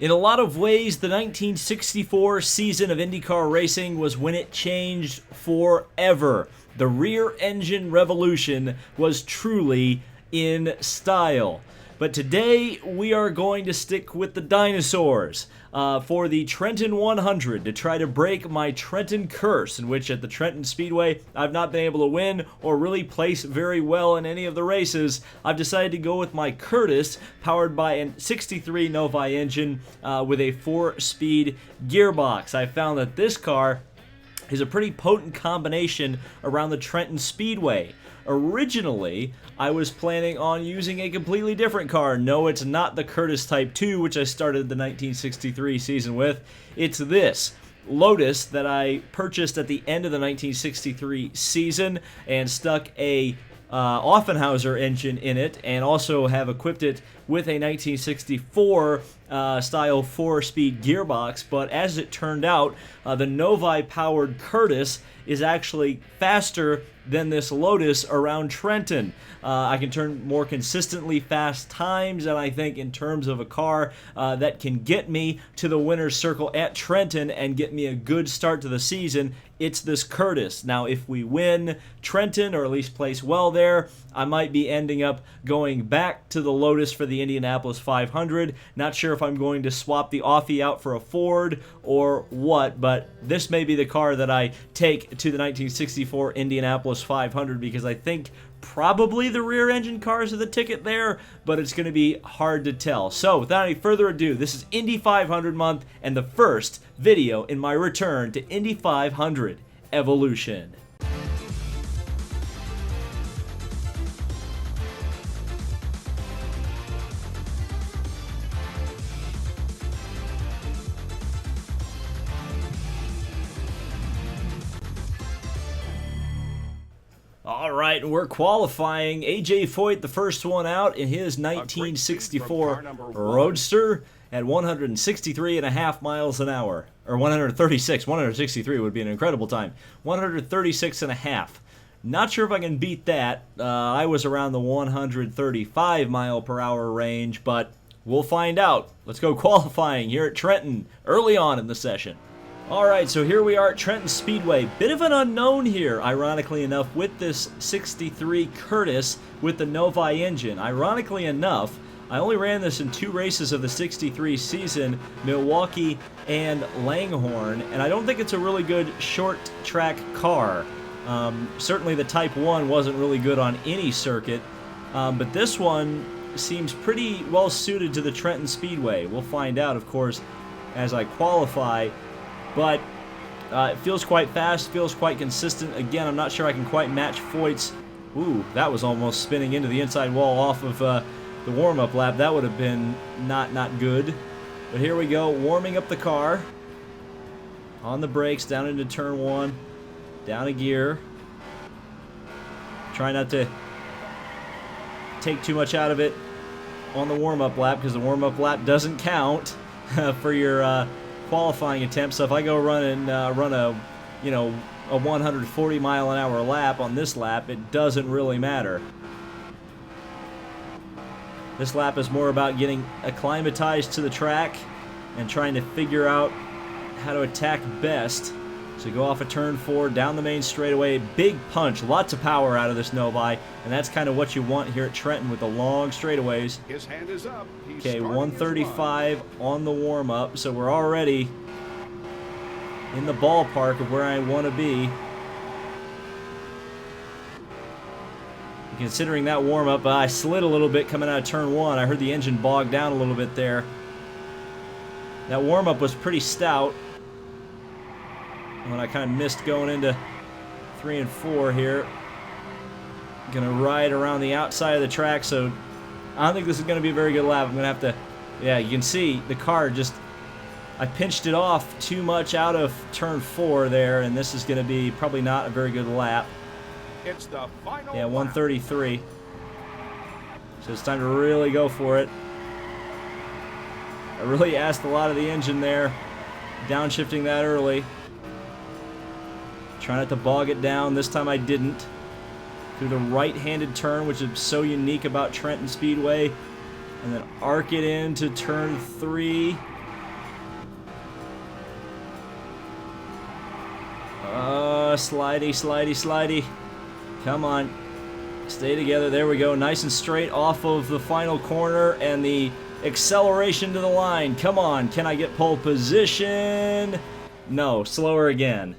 In a lot of ways, the 1964 season of IndyCar racing was when it changed forever. The rear engine revolution was truly in style. But today, we are going to stick with the dinosaurs for the Trenton 100 to try to break my Trenton Curse, in which at the Trenton Speedway, I've not been able to win or really place very well in any of the races. I've decided to go with my Curtis, powered by a 63 Novi engine with a 4-speed gearbox. I found that this car is a pretty potent combination around the Trenton Speedway. Originally, I was planning on using a completely different car. No, it's not the Curtis Type 2, which I started the 1963 season with. It's this Lotus that I purchased at the end of the 1963 season and stuck a Offenhauser engine in it, and also have equipped it with a 1964 style 4-speed gearbox. But as it turned out, the Novi-powered Curtis is actually faster than this Lotus around Trenton. I can turn more consistently fast times, and I think in terms of a car that can get me to the winner's circle at Trenton and get me a good start to the season, it's this Curtis. Now, if we win Trenton, or at least place well there, I might be ending up going back to the Lotus for the Indianapolis 500. Not sure if I'm going to swap the Offie out for a Ford or what, but this may be the car that I take to the 1964 Indianapolis 500, because I think probably the rear engine cars are the ticket there, but it's going to be hard to tell. So without any further ado, this is Indy 500 month and the first video in my return to Indy 500 Evolution. All right, we're qualifying. AJ Foyt, the first one out in his 1964 Roadster at 163.5 miles an hour. Or 136. 163 would be an incredible time. 136.5. Not sure if I can beat that. I was around the 135 mile per hour range, but we'll find out. Let's go qualifying here at Trenton early on in the session. Alright, so here we are at Trenton Speedway. Bit of an unknown here, ironically enough, with this 63 Curtis with the Novi engine. Ironically enough, I only ran this in 2 races of the 63 season, Milwaukee and Langhorne, and I don't think it's a really good short track car. Certainly the Type 1 wasn't really good on any circuit, but this one seems pretty well suited to the Trenton Speedway. We'll find out, of course, as I qualify. But it feels quite fast, feels quite consistent. Again, I'm not sure I can quite match Foyt's. Ooh, that was almost spinning into the inside wall off of the warm-up lap. That would have been not good. But here we go, warming up the car. On the brakes, down into turn 1. Down a gear. Try not to take too much out of it on the warm-up lap, because the warm-up lap doesn't count for your qualifying attempt. So if I go run a 140 mile an hour lap on this lap, it doesn't really matter. This lap is more about getting acclimatized to the track and trying to figure out how to attack best. So go off of turn 4, down the main straightaway, big punch, lots of power out of this Novi, and that's kind of what you want here at Trenton with the long straightaways. His hand is up. Okay, 135 on the warm-up, so we're already in the ballpark of where I want to be. Considering that warm-up, I slid a little bit coming out of turn 1. I heard the engine bog down a little bit there. That warm-up was pretty stout. When I kind of missed going into 3 and 4 here. Gonna ride around the outside of the track, so I don't think this is gonna be a very good lap. I'm gonna have to, yeah, you can see the car just, I pinched it off too much out of turn 4 there, and this is gonna be probably not a very good lap. It's the final yeah, 133. So it's time to really go for it. I really asked a lot of the engine there, downshifting that early. Try not to bog it down. This time I didn't. Through the right-handed turn, which is so unique about Trenton Speedway. And then arc it into turn 3. Slidey, slidey, slidey. Come on. Stay together. There we go. Nice and straight off of the final corner and the acceleration to the line. Come on. Can I get pole position? No. Slower again.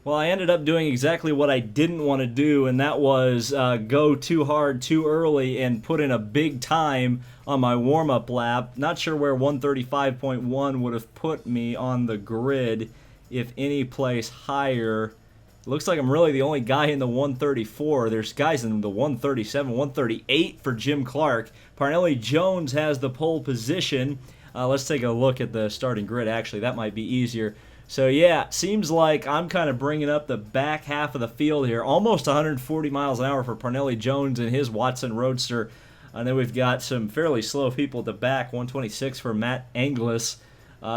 Well, I ended up doing exactly what I didn't want to do, and that was go too hard too early and put in a big time on my warm-up lap. Not sure where 135.1 would have put me on the grid, if any place higher. Looks like I'm really the only guy in the 134. There's guys in the 137, 138 for Jim Clark. Parnelli Jones has the pole position. Let's take a look at the starting grid, actually. That might be easier. So, yeah, seems like I'm kind of bringing up the back half of the field here. Almost 140 miles an hour for Parnelli Jones and his Watson Roadster. And then we've got some fairly slow people at the back, 126 for Matt Anglis.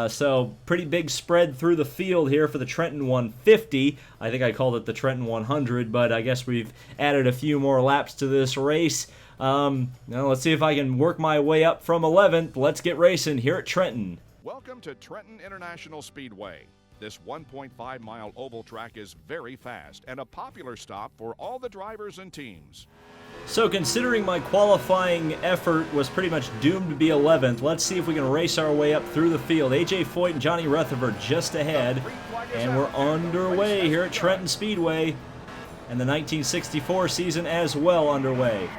So, pretty big spread through the field here for the Trenton 150. I think I called it the Trenton 100, but I guess we've added a few more laps to this race. Now let's see if I can work my way up from 11th. Let's get racing here at Trenton. Welcome to Trenton International Speedway. This 1.5-mile oval track is very fast and a popular stop for all the drivers and teams. So considering my qualifying effort was pretty much doomed to be 11th, let's see if we can race our way up through the field. AJ Foyt and Johnny Rutherford just ahead, and we're underway here at Trenton Speedway, and the 1964 season as well underway.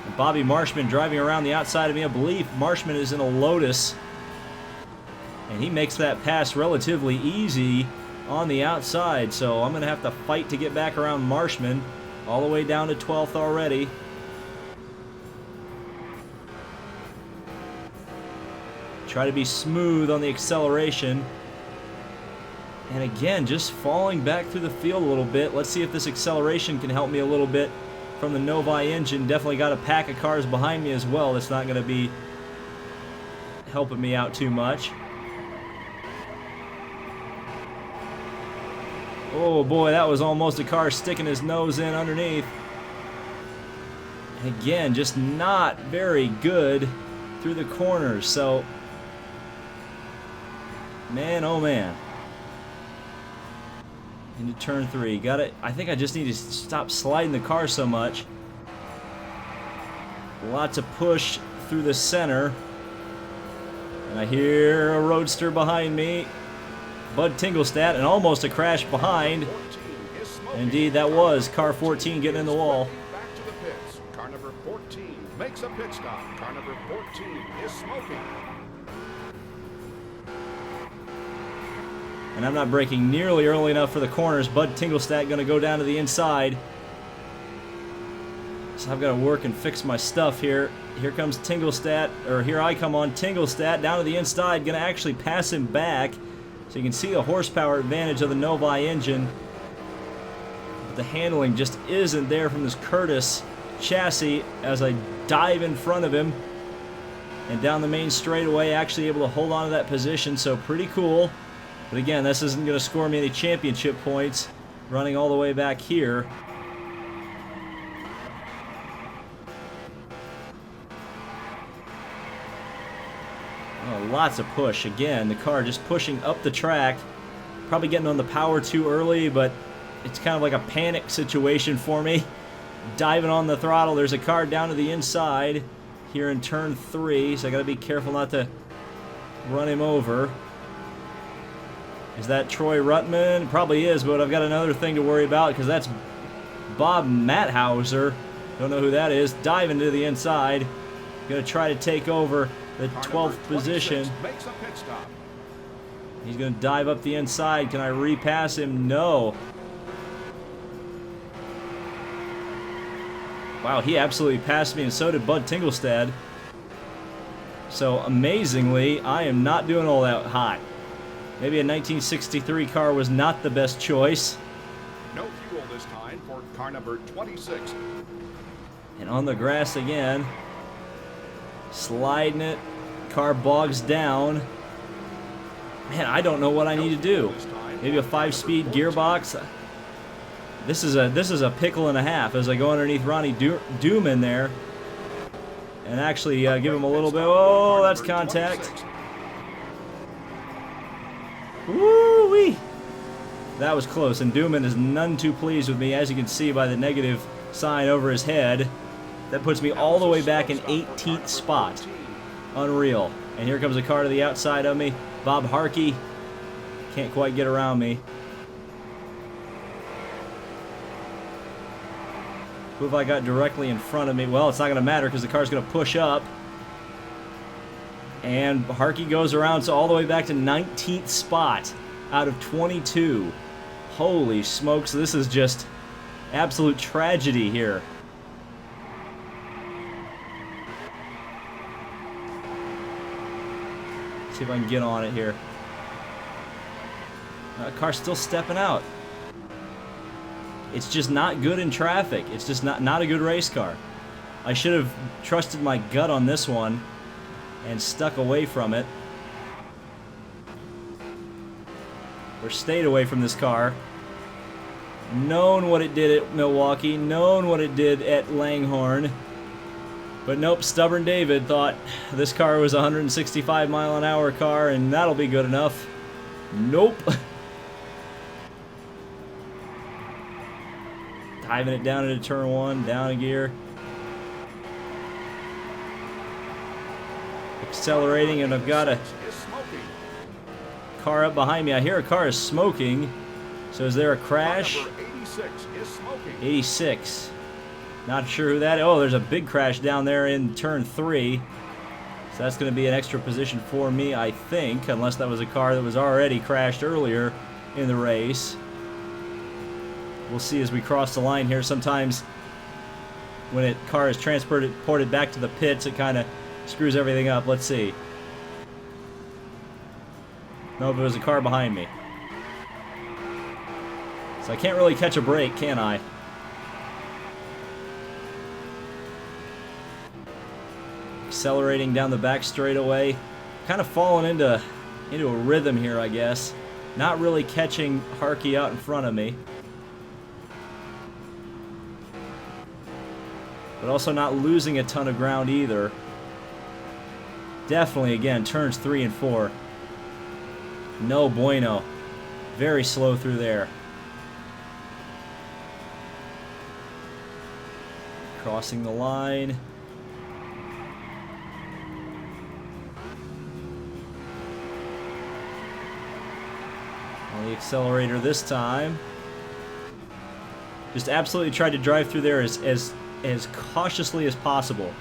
And Bobby Marshman driving around the outside of me. I believe Marshman is in a Lotus, and he makes that pass relatively easy on the outside, so I'm going to have to fight to get back around Marshman, all the way down to 12th already. Try to be smooth on the acceleration. And again, just falling back through the field a little bit. Let's see if this acceleration can help me a little bit from the Novi engine. Definitely got a pack of cars behind me as well. That's not going to be helping me out too much. Oh boy, that was almost a car sticking his nose in underneath. And again, just not very good through the corners. So, man, oh man. Into turn 3. Got it. I think I just need to stop sliding the car so much. Lots of push through the center. And I hear a roadster behind me. Bud Tinglestad, and almost a crash behind. Indeed, that was car 14 getting in the wall. Back to the pits. Car number 14 makes a pit stop. Car number 14 is smoking. And I'm not braking nearly early enough for the corners. Bud Tinglestad going to go down to the inside. So I've got to work and fix my stuff here. Here comes Tinglestad, or here I come on Tinglestad down to the inside. Going to actually pass him back. So you can see the horsepower advantage of the Novi engine. But the handling just isn't there from this Curtis chassis as I dive in front of him. And down the main straightaway, actually able to hold on to that position, so pretty cool. But again, this isn't going to score me any championship points running all the way back here. Oh, lots of push. Again, the car just pushing up the track. Probably getting on the power too early, but it's kind of like a panic situation for me. Diving on the throttle. There's a car down to the inside here in turn 3, so I got to be careful not to run him over. Is that Troy Ruttman? Probably is, but I've got another thing to worry about because that's Bob Matthauser. Don't know who that is. Diving to the inside. Going to try to take over the 12th position. Makes a pit stop. He's going to dive up the inside. Can I repass him? No. Wow, he absolutely passed me, and so did Bud Tinglestad. So, amazingly, I am not doing all that hot. Maybe a 1963 car was not the best choice. No fuel this time for car number 26. And on the grass again. Sliding it. Car bogs down. Man, I don't know what I need to do. Maybe a 5-speed gearbox. This is a pickle and a half as I go underneath Ronnie Doom in there. And actually give him a little bit. Oh, that's contact. Woo! Whee! That was close, and Dooman is none too pleased with me, as you can see by the negative sign over his head. That puts me all the way back in 18th spot. Unreal. And here comes a car to the outside of me. Bob Harkey can't quite get around me. Who have I got directly in front of me? Well, it's not going to matter because the car's going to push up. And Harkey goes around, so all the way back to 19th spot out of 22. Holy smokes, this is just absolute tragedy here. See if I can get on it here. Car's still stepping out. It's just not good in traffic. It's just not a good race car. I should have trusted my gut on this one and stuck away from it. Or stayed away from this car. Known what it did at Milwaukee. Known what it did at Langhorne. But nope, stubborn David thought this car was a 165-mile-an-hour car and that'll be good enough. Nope. Diving it down into turn one, down a gear. Accelerating, and I've got a car up behind me. I hear a car is smoking. So is there a crash? 86. Not sure who that is. Oh, there's a big crash down there in turn 3. So that's going to be an extra position for me, I think, unless that was a car that was already crashed earlier in the race. We'll see as we cross the line here. Sometimes when a car is transported back to the pits, it kind of screws everything up. Let's see. No, but there's a car behind me. So I can't really catch a break, can I? Accelerating down the back straightaway. Kind of falling into a rhythm here, I guess. Not really catching Harkey out in front of me. But also not losing a ton of ground either. Definitely, again, turns 3 and 4. No bueno. Very slow through there. Crossing the line. On the accelerator this time. Just absolutely tried to drive through there as cautiously as possible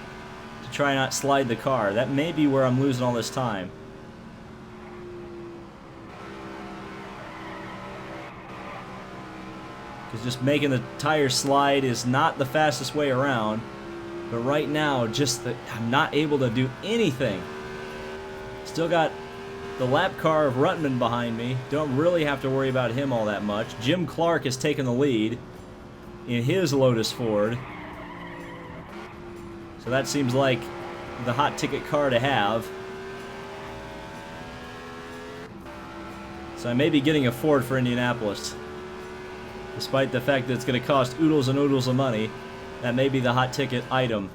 to try not slide the car. That may be where I'm losing all this time. Because just making the tire slide is not the fastest way around. But right now, I'm not able to do anything. Still got the lap car of Ruttman behind me. Don't really have to worry about him all that much. Jim Clark has taken the lead in his Lotus-Ford. So that seems like the hot ticket car to have. So I may be getting a Ford for Indianapolis. Despite the fact that it's going to cost oodles and oodles of money, that may be the hot ticket item.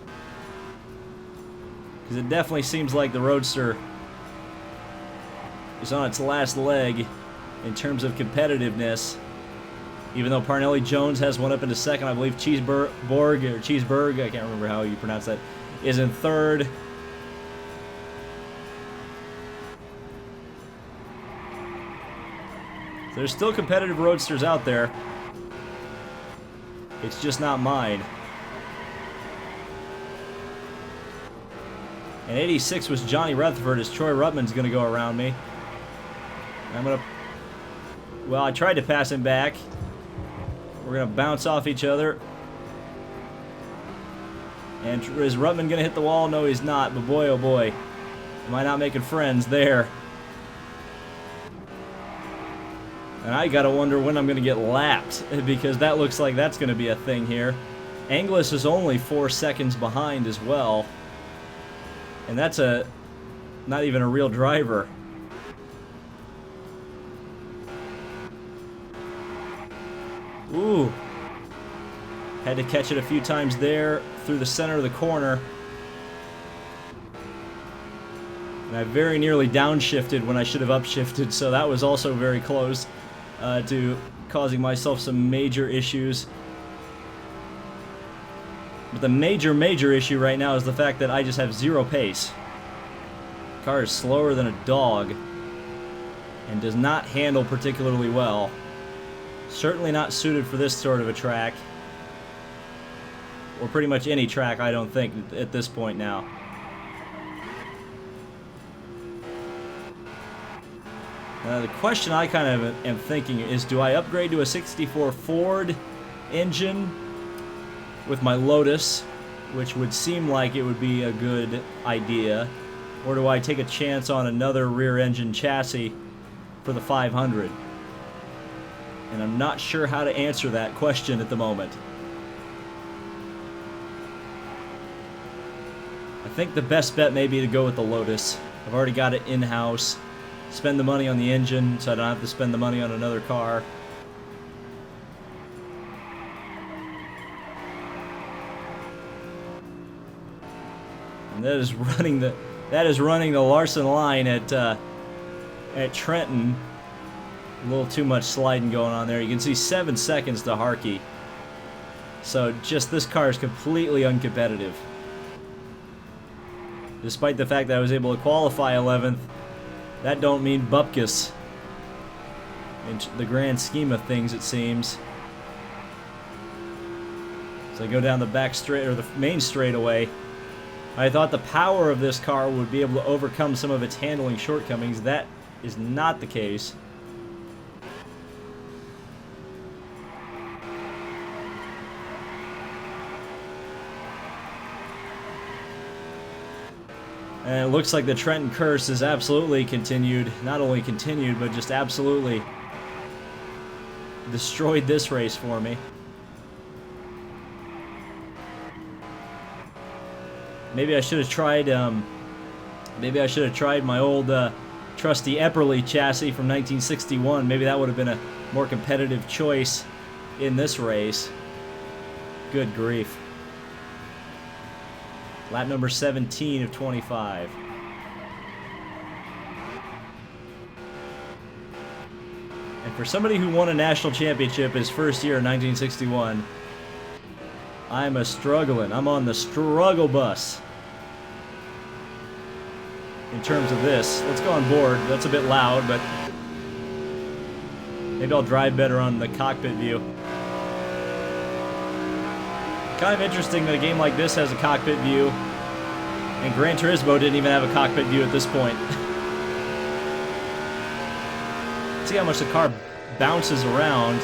Because it definitely seems like the Roadster is on its last leg in terms of competitiveness. Even though Parnelli Jones has one up into second, I believe Cheeseburg, I can't remember how you pronounce that, is in third. So there's still competitive Roadsters out there. It's just not mine. And 86 was Johnny Rutherford, as Troy Ruttman's going to go around me. I'm going to... Well, I tried to pass him back. We're going to bounce off each other. And is Ruttman going to hit the wall? No, he's not. But boy, oh boy. Am I not making friends there. And I got to wonder when I'm going to get lapped. Because that looks like that's going to be a thing here. Anglis is only 4 seconds behind as well. And that's not even a real driver. Ooh. Had to catch it a few times there through the center of the corner. And I very nearly downshifted when I should have upshifted, so that was also very close to causing myself some major issues. But the major issue right now is the fact that I just have zero pace. The car is slower than a dog and does not handle particularly well. Certainly not suited for this sort of a track. Or pretty much any track, I don't think, at this point now. The question I kind of am thinking is, do I upgrade to a 64 Ford engine with my Lotus, which would seem like it would be a good idea, or do I take a chance on another rear engine chassis for the 500? And I'm not sure how to answer that question at the moment. I think the best bet may be to go with the Lotus. I've already got it in-house. Spend the money on the engine so I don't have to spend the money on another car. And that is running the Larson line at Trenton. A little too much sliding going on there. You can see 7 seconds to Harkey. So just this car is completely uncompetitive. Despite the fact that I was able to qualify 11th, that don't mean bupkis in the grand scheme of things, it seems. So I go down the back straight, or the main straightaway. I thought the power of this car would be able to overcome some of its handling shortcomings. That is not the case. And it looks like the Trenton Curse is absolutely continued. Not only continued, but just absolutely destroyed this race for me. Maybe I should have tried. Maybe I should have tried my old trusty Epperly chassis from 1961. Maybe that would have been a more competitive choice in this race. Good grief. Lap number 17 of 25. And for somebody who won a national championship his first year in 1961, I'm I'm on the struggle bus. In terms of this, let's go on board. That's a bit loud, but maybe I'll drive better on the cockpit view. Kind of interesting that a game like this has a cockpit view, and Gran Turismo didn't even have a cockpit view at this point. See how much the car bounces around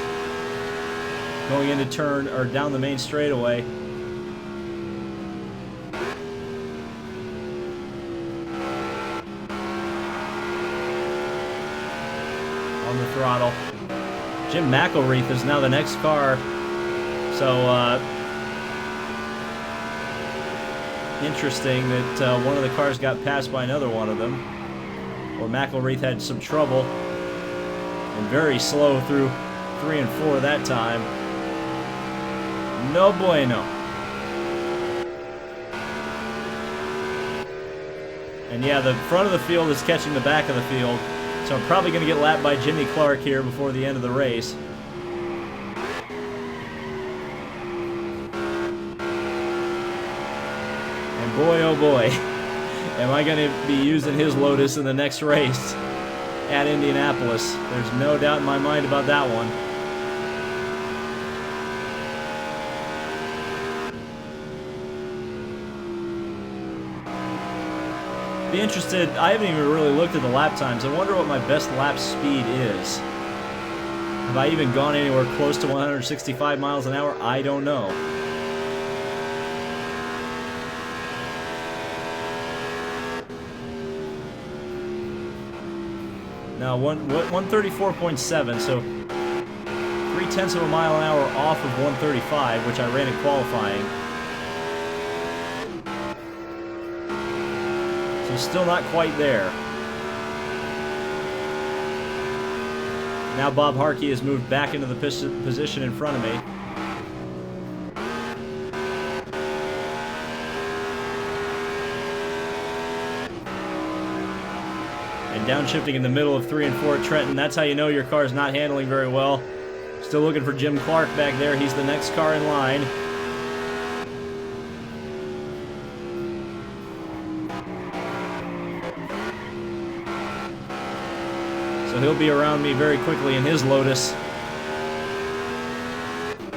going into turn, or down the main straightaway. On the throttle. Jim McElreath is now the next car, so interesting that one of the cars got passed by another one of them. Or McElreath had some trouble and very slow through 3 and 4 that time. No bueno. And yeah, the front of the field is catching the back of the field, so I'm probably going to get lapped by Jimmy Clark here before the end of the race. Boy, oh boy, am I going to be using his Lotus in the next race at Indianapolis. There's no doubt in my mind about that one. Be interested, I haven't even really looked at the lap times. I wonder what my best lap speed is. Have I even gone anywhere close to 165 miles an hour? I don't know. Now, 134.7, so 0.3 of a mile an hour off of 135, which I ran in qualifying. So still not quite there. Now Bob Harkey has moved back into the position in front of me. And downshifting in the middle of 3 and 4 at Trenton. That's how you know your car is not handling very well. Still looking for Jim Clark back there. He's the next car in line. So he'll be around me very quickly in his Lotus.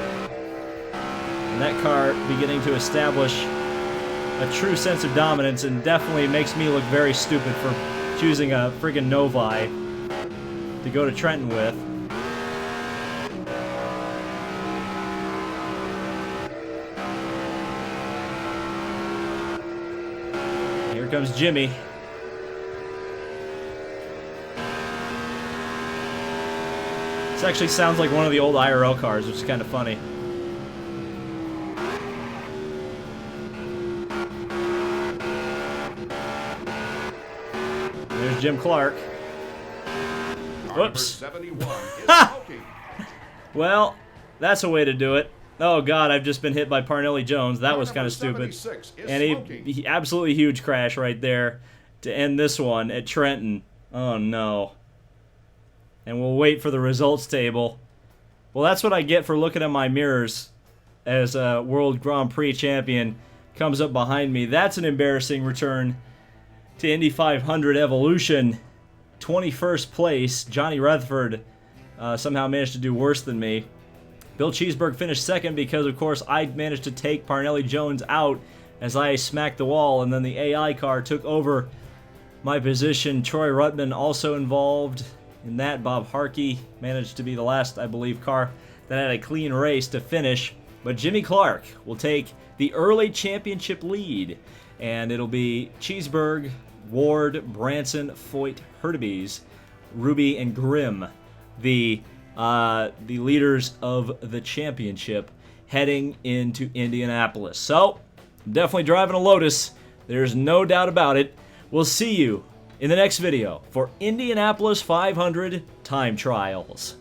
And that car beginning to establish a true sense of dominance, and definitely makes me look very stupid for choosing a friggin' Novi to go to Trenton with. Here comes Jimmy. This actually sounds like one of the old IRL cars, which is kind of funny. There's Jim Clark. Whoops. Well, that's a way to do it. Oh god, I've just been hit by Parnelli Jones. That was kind of stupid. And he absolutely huge crash right there to end this one at Trenton. Oh no. And we'll wait for the results table. Well, that's what I get for looking at my mirrors as a World Grand Prix champion comes up behind me. That's an embarrassing return to Indy 500 Evolution. 21st place. Johnny Rutherford somehow managed to do worse than me. Bill Cheeseburg finished second because, of course, I managed to take Parnelli Jones out as I smacked the wall, and then the AI car took over my position. Troy Ruttman also involved in that. Bob Harkey managed to be the last, I believe, car that had a clean race to finish. But Jimmy Clark will take the early championship lead, and it'll be Cheeseburg, Ward, Branson, Foyt, Hurtubise, Ruby, and Grimm, the leaders of the championship heading into Indianapolis. So, I'm definitely driving a Lotus. There's no doubt about it. We'll see you in the next video for Indianapolis 500 time trials.